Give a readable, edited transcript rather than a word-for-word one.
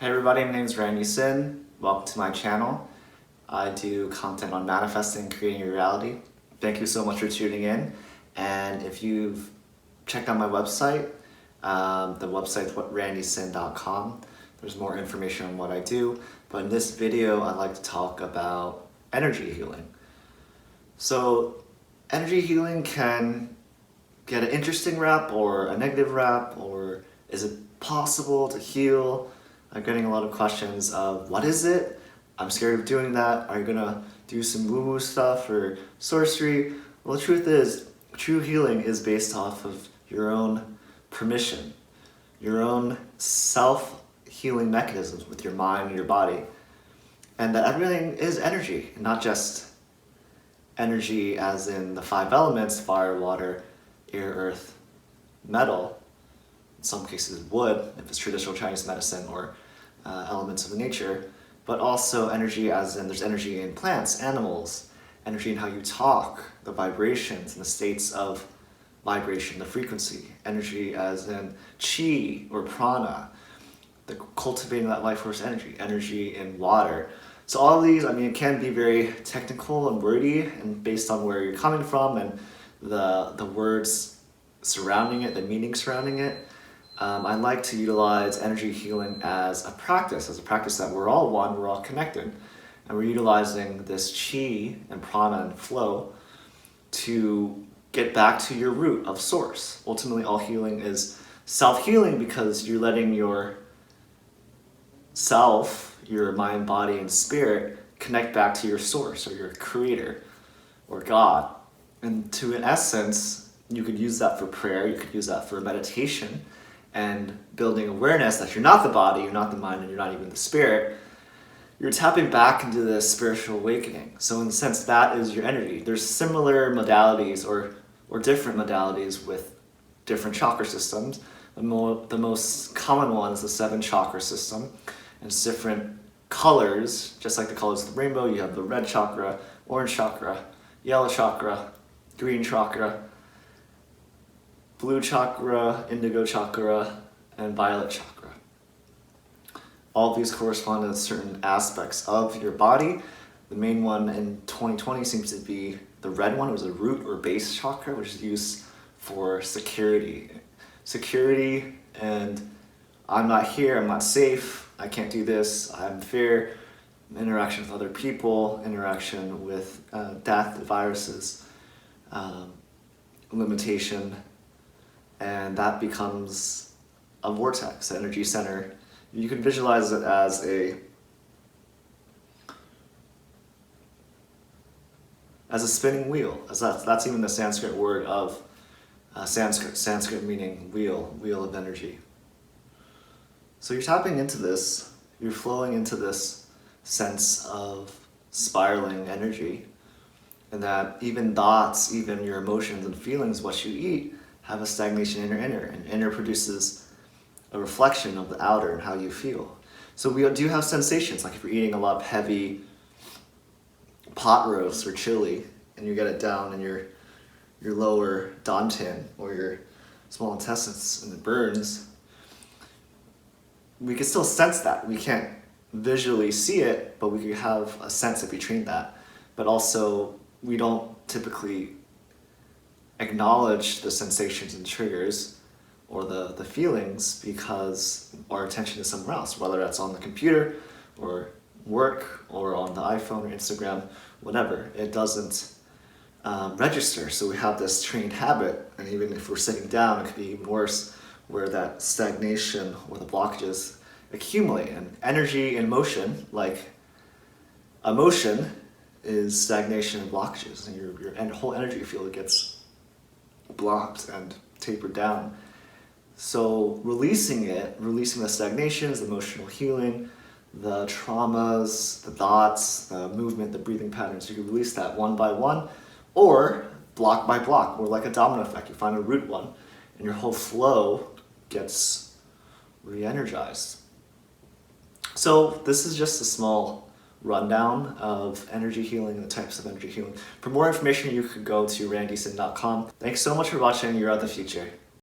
Hey everybody, my name is Randy Sin. Welcome to my channel. I do content on manifesting and creating your reality. Thank you so much for tuning in. And if you've checked out my website, the website's randysin.com. There's more information on what I do. But in this video, I'd like to talk about energy healing. So energy healing can get an interesting rap or a negative rap, or is it possible to heal? I'm getting a lot of questions of what is it? I'm scared of doing that. Are you gonna do some woo-woo stuff or sorcery? Well, the truth is, true healing is based off of your own permission, your own self-healing mechanisms with your mind and your body, and that everything is energy, and not just energy as in the 5 elements: fire, water, air, earth, metal, in some cases wood, if it's traditional Chinese medicine, or elements of nature, but also energy as in there's energy in plants, animals, energy in how you talk, the vibrations and the states of vibration, the frequency, energy as in chi or prana, the cultivating that life force energy, energy in water. So all of these, it can be very technical and wordy, and based on where you're coming from and the words surrounding it, the meaning surrounding it. I like to utilize energy healing as a practice that we're all one, we're all connected. And we're utilizing this chi and prana and flow to get back to your root of source. Ultimately, all healing is self-healing because you're letting your self, your mind, body, and spirit connect back to your source or your creator or God. And to an essence, you could use that for prayer, you could use that for meditation, and building awareness that you're not the body, you're not the mind, and you're not even the spirit. You're tapping back into this spiritual awakening. So in a sense, that is your energy. There's similar modalities or different modalities with different chakra systems. The most common one is the 7 chakra system. And it's different colors, just like the colors of the rainbow. You have the red chakra, orange chakra, yellow chakra, green chakra, blue chakra, indigo chakra, and violet chakra. All of these correspond to certain aspects of your body. The main one in 2020 seems to be the red one. It was a root or base chakra, which is used for security. Security and I'm not here, I'm not safe, I can't do this, I'm fear, interaction with other people, interaction with death, viruses, limitation, and that becomes a vortex, an energy center. You can visualize it as a spinning wheel, as that's even the Sanskrit word of Sanskrit meaning wheel of energy. So you're tapping into this, you're flowing into this sense of spiraling energy, and that even thoughts, even your emotions and feelings, what you eat, have a stagnation in your inner, and inner produces a reflection of the outer and how you feel. So we do have sensations, like if you're eating a lot of heavy pot roast or chili, and you get it down in your lower dantian or your small intestines and it burns, we can still sense that. We can't visually see it, but we can have a sense in between that. But also, we don't typically acknowledge the sensations and triggers or the feelings because our attention is somewhere else, whether that's on the computer or work or on the iPhone or Instagram, whatever. It doesn't register. So we have this trained habit, and even if we're sitting down, it could be even worse, where that stagnation or the blockages accumulate. And energy in motion, like emotion, is stagnation and blockages, and your whole energy field gets blocked and tapered down. So releasing the stagnations, the emotional healing, the traumas, the thoughts, the movement, the breathing patterns, you can release that one by one or block by block, or like a domino effect. You find a root one and your whole flow gets re-energized. So this is just a small rundown of energy healing and the types of energy healing. For more information, you could go to randysin.com. Thanks so much for watching. You're of the future.